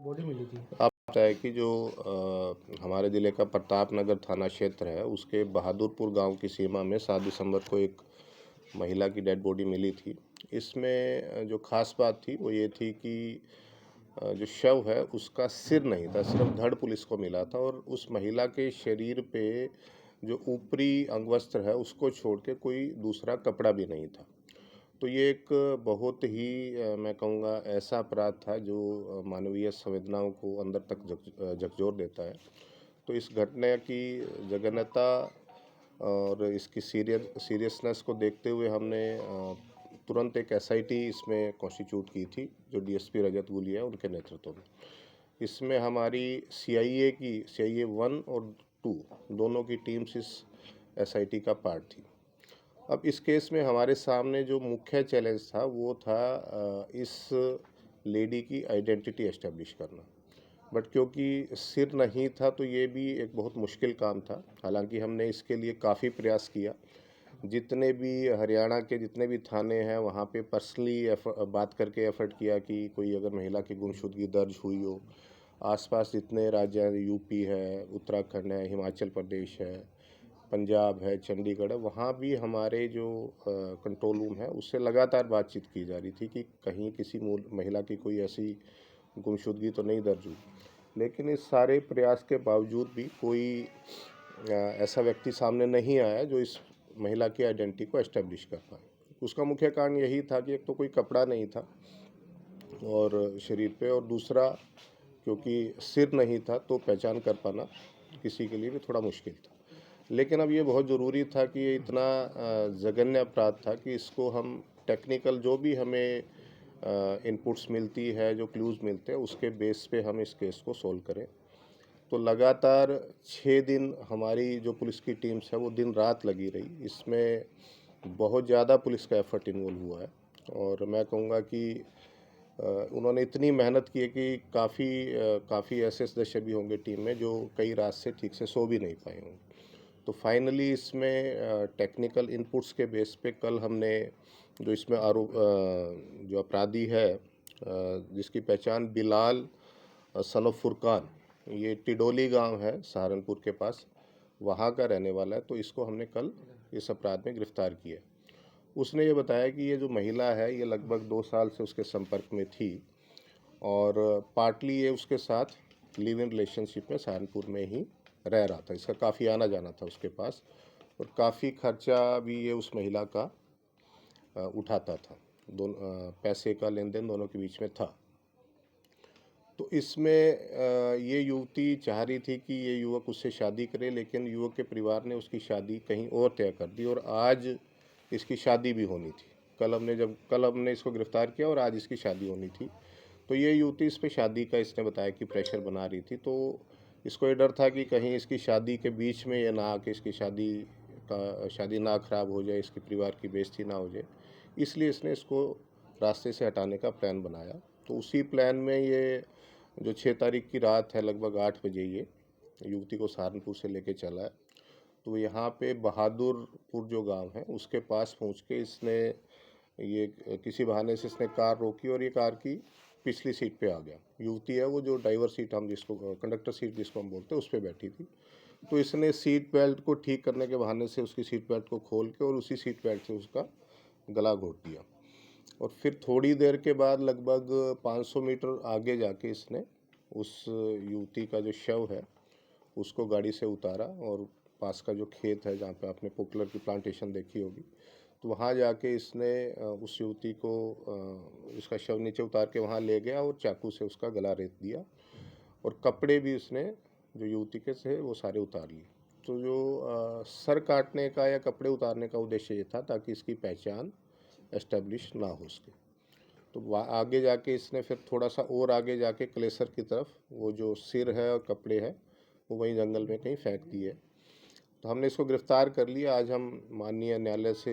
Body मिली थी। आप पता है कि जो हमारे ज़िले का प्रताप नगर थाना क्षेत्र है, उसके बहादुरपुर गांव की सीमा में 7 दिसंबर को एक महिला की डेड बॉडी मिली थी। इसमें जो ख़ास बात थी वो ये थी कि जो शव है उसका सिर नहीं था, सिर्फ धड़ पुलिस को मिला था और उस महिला के शरीर पे जो ऊपरी अंगवस्त्र है उसको छोड़ के कोई दूसरा कपड़ा भी नहीं था। तो ये एक बहुत ही मैं कहूँगा ऐसा अपराध था जो मानवीय संवेदनाओं को अंदर तक झकझोर देता है। तो इस घटना की जघन्यता और इसकी सीरियसनेस को देखते हुए हमने तुरंत एक एसआईटी इसमें कॉन्स्टिट्यूट की थी, जो डीएसपी रजत गुलिया उनके नेतृत्व में। इसमें हमारी सीआईए 1 और 2 दोनों की टीम्स इस एसआईटी का पार्ट थी। अब इस केस में हमारे सामने जो मुख्य चैलेंज था वो था इस लेडी की आइडेंटिटी एस्टेब्लिश करना। बट क्योंकि सिर नहीं था तो ये भी एक बहुत मुश्किल काम था। हालांकि हमने इसके लिए काफ़ी प्रयास किया। जितने भी हरियाणा के जितने भी थाने हैं वहाँ पे पर्सनली बात करके एफर्ट किया कि कोई अगर महिला की गुमशुदगी दर्ज हुई हो। आसपास जितने राज्य हैं, यूपी है, उत्तराखंड है, हिमाचल प्रदेश है, पंजाब है, चंडीगढ़ है, वहाँ भी हमारे जो कंट्रोल रूम है उससे लगातार बातचीत की जा रही थी कि कहीं किसी महिला की कोई ऐसी गुमशुदगी तो नहीं दर्ज हुई। लेकिन इस सारे प्रयास के बावजूद भी कोई ऐसा व्यक्ति सामने नहीं आया जो इस महिला की आइडेंटिटी को एस्टेब्लिश कर पाए। उसका मुख्य कारण यही था कि एक तो कोई कपड़ा नहीं था और शरीर पे, और दूसरा क्योंकि सिर नहीं था तो पहचान कर पाना किसी के लिए भी थोड़ा मुश्किल था। लेकिन अब ये बहुत ज़रूरी था कि ये इतना जघन्य अपराध था कि इसको हम टेक्निकल जो भी हमें इनपुट्स मिलती है, जो क्लूज़ मिलते हैं, उसके बेस पे हम इस केस को सोल्व करें। तो लगातार 6 दिन हमारी जो पुलिस की टीम्स है वो दिन रात लगी रही। इसमें बहुत ज़्यादा पुलिस का एफर्ट इन्वॉल्व हुआ है और मैं कहूँगा कि उन्होंने इतनी मेहनत की है कि काफ़ी ऐसे सदस्य भी होंगे टीम में जो कई रात से ठीक से सो भी नहीं पाए होंगे। तो फाइनली इसमें टेक्निकल इनपुट्स के बेस पे कल हमने जो इसमें जो अपराधी है जिसकी पहचान बिलाल सन ऑफ फुरकान, ये टिडोली गांव है सहारनपुर के पास, वहाँ का रहने वाला है। तो इसको हमने कल इस अपराध में गिरफ्तार किया। उसने ये बताया कि ये जो महिला है ये लगभग 2 साल से उसके संपर्क में थी और पार्टली ये उसके साथ लिव इन रिलेशनशिप में सहारनपुर में ही रह रहा था। इसका काफ़ी आना जाना था उसके पास और काफ़ी खर्चा भी ये उस महिला का उठाता था। दोनों पैसे का लेन देन दोनों के बीच में था। तो इसमें ये युवती चाह रही थी कि ये युवक उससे शादी करे, लेकिन युवक के परिवार ने उसकी शादी कहीं और तय कर दी और आज इसकी शादी भी होनी थी। कल हमने इसको गिरफ्तार किया और आज इसकी शादी होनी थी। तो ये युवती इस पे शादी का इसने बताया कि प्रेशर बना रही थी। तो इसको ये डर था कि कहीं इसकी शादी के बीच में ये ना आके इसकी शादी ना खराब हो जाए, इसके परिवार की बेइज्जती ना हो जाए, इसलिए इसने इसको रास्ते से हटाने का प्लान बनाया। तो उसी प्लान में ये जो 6 तारीख की रात है लगभग 8 बजे ये युवती को सहारनपुर से लेके चला है। तो यहाँ पे बहादुरपुर जो गांव है उसके पास पहुँच के इसने ये किसी बहाने से इसने कार रोकी और ये कार की पिछली सीट पे आ गया। युवती है वो जो ड्राइवर सीट हम जिसको कंडक्टर सीट जिसको हम बोलते हैं उस पर बैठी थी। तो इसने सीट बेल्ट को ठीक करने के बहाने से उसकी सीट बेल्ट को खोल के और उसी सीट बेल्ट से उसका गला घोट दिया और फिर थोड़ी देर के बाद लगभग 500 मीटर आगे जाके इसने उस युवती का जो शव है उसको गाड़ी से उतारा और पास का जो खेत है जहाँ पे आपने पॉपुलर की प्लांटेशन देखी होगी, तो वहाँ जाके इसने उस युवती को उसका शव नीचे उतार के वहाँ ले गया और चाकू से उसका गला रेत दिया और कपड़े भी उसने जो युवती के थे वो सारे उतार लिए। तो जो सर काटने का या कपड़े उतारने का उद्देश्य ये था ताकि इसकी पहचान एस्टेब्लिश ना हो सके। तो आगे जाके इसने फिर थोड़ा सा और आगे जाके कलेसर की तरफ वो जो सिर है और कपड़े हैं वो वहीं जंगल में कहीं फेंक दिए। तो हमने इसको गिरफ्तार कर लिया। आज हम माननीय न्यायालय से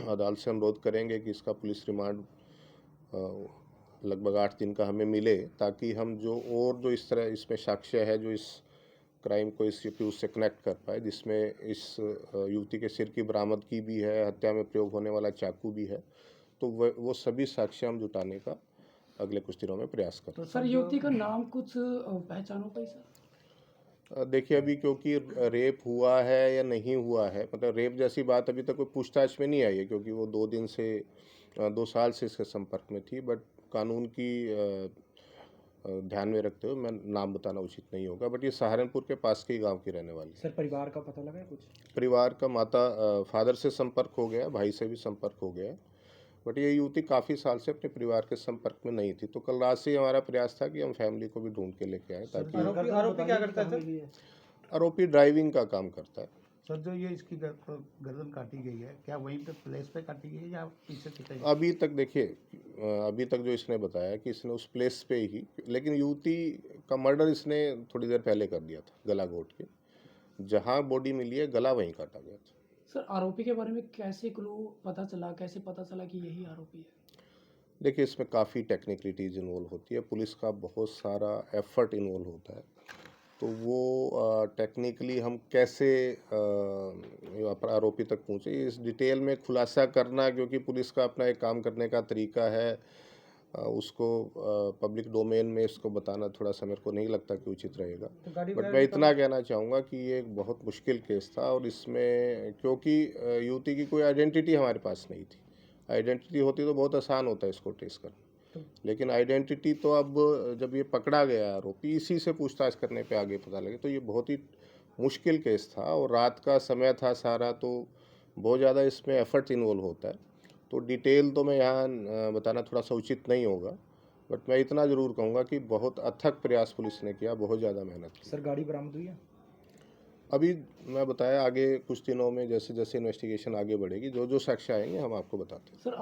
अदालत से अनुरोध करेंगे कि इसका पुलिस रिमांड लगभग 8 दिन का हमें मिले ताकि हम जो इस तरह इसमें साक्ष्य है जो इस क्राइम को इस एक्यूज से कनेक्ट कर पाए, जिसमें इस युवती के सिर की बरामदगी भी है, हत्या में प्रयोग होने वाला चाकू भी है। तो वो सभी साक्ष्य हम जुटाने का अगले कुछ दिनों में प्रयास कर। तो सर युवती का नाम कुछ पहचान हो पाई सर? देखिए अभी क्योंकि रेप हुआ है या नहीं हुआ है, मतलब रेप जैसी बात अभी तक कोई पूछताछ में नहीं आई है, क्योंकि वो 2 साल से इसके संपर्क में थी। बट कानून की ध्यान में रखते हुए मैं नाम बताना उचित नहीं होगा। बट ये सहारनपुर के पास के ही गांव की रहने वाली है। सर परिवार का पता लगा है कुछ? परिवार का फादर से संपर्क हो गया, भाई से भी संपर्क हो गया। बट ये युवती काफ़ी साल से अपने परिवार के संपर्क में नहीं थी, तो कल रात से ही हमारा प्रयास था कि हम फैमिली को भी ढूंढ के लेके आए, ताकि आरोपी क्या करता है सर? आरोपी ड्राइविंग का काम करता है। सर जो ये इसकी गर्दन काटी गई है, क्या वहीं पे प्लेस पे काटी गई है या पीछे से कहीं? अभी तक देखिए, अभी तक जो इसने बताया कि इसने उस प्लेस पे ही, लेकिन युवती का मर्डर इसने थोड़ी देर पहले कर दिया था, गला घोट के। जहाँ बॉडी मिली है गला वहीं काटा गया था। सर आरोपी के बारे में कैसे क्लू पता चला, कैसे पता चला कि यही आरोपी है? देखिए इसमें काफ़ी टेक्निकलिटीज इन्वॉल्व होती है, पुलिस का बहुत सारा एफर्ट इन्वॉल्व होता है। तो वो टेक्निकली हम कैसे आरोपी तक पहुँचे, इस डिटेल में खुलासा करना, क्योंकि पुलिस का अपना एक काम करने का तरीका है, उसको पब्लिक डोमेन में इसको बताना थोड़ा सा मेरे को नहीं लगता कि उचित रहेगा। बट मैं इतना कहना चाहूँगा कि ये एक बहुत मुश्किल केस था, और इसमें क्योंकि युवती की कोई आइडेंटिटी हमारे पास नहीं थी। आइडेंटिटी होती तो बहुत आसान होता है इसको ट्रेस करना, लेकिन आइडेंटिटी तो अब जब ये पकड़ा गया आरोपी, इसी से पूछताछ करने पे आगे पता लगे। तो ये बहुत ही मुश्किल केस था, और रात का समय था सारा, तो बहुत ज़्यादा इसमें एफर्ट इन्वॉल्व होता है। तो डिटेल तो मैं यहाँ बताना थोड़ा सा उचित नहीं होगा। बट मैं इतना ज़रूर कहूँगा कि बहुत अथक प्रयास पुलिस ने किया, बहुत ज़्यादा मेहनत की। सर गाड़ी बरामद हुई है? अभी मैं बताया, आगे कुछ दिनों में जैसे जैसे इन्वेस्टिगेशन आगे बढ़ेगी, जो जो साक्ष्य आएंगे हम आपको बताते हैं। सर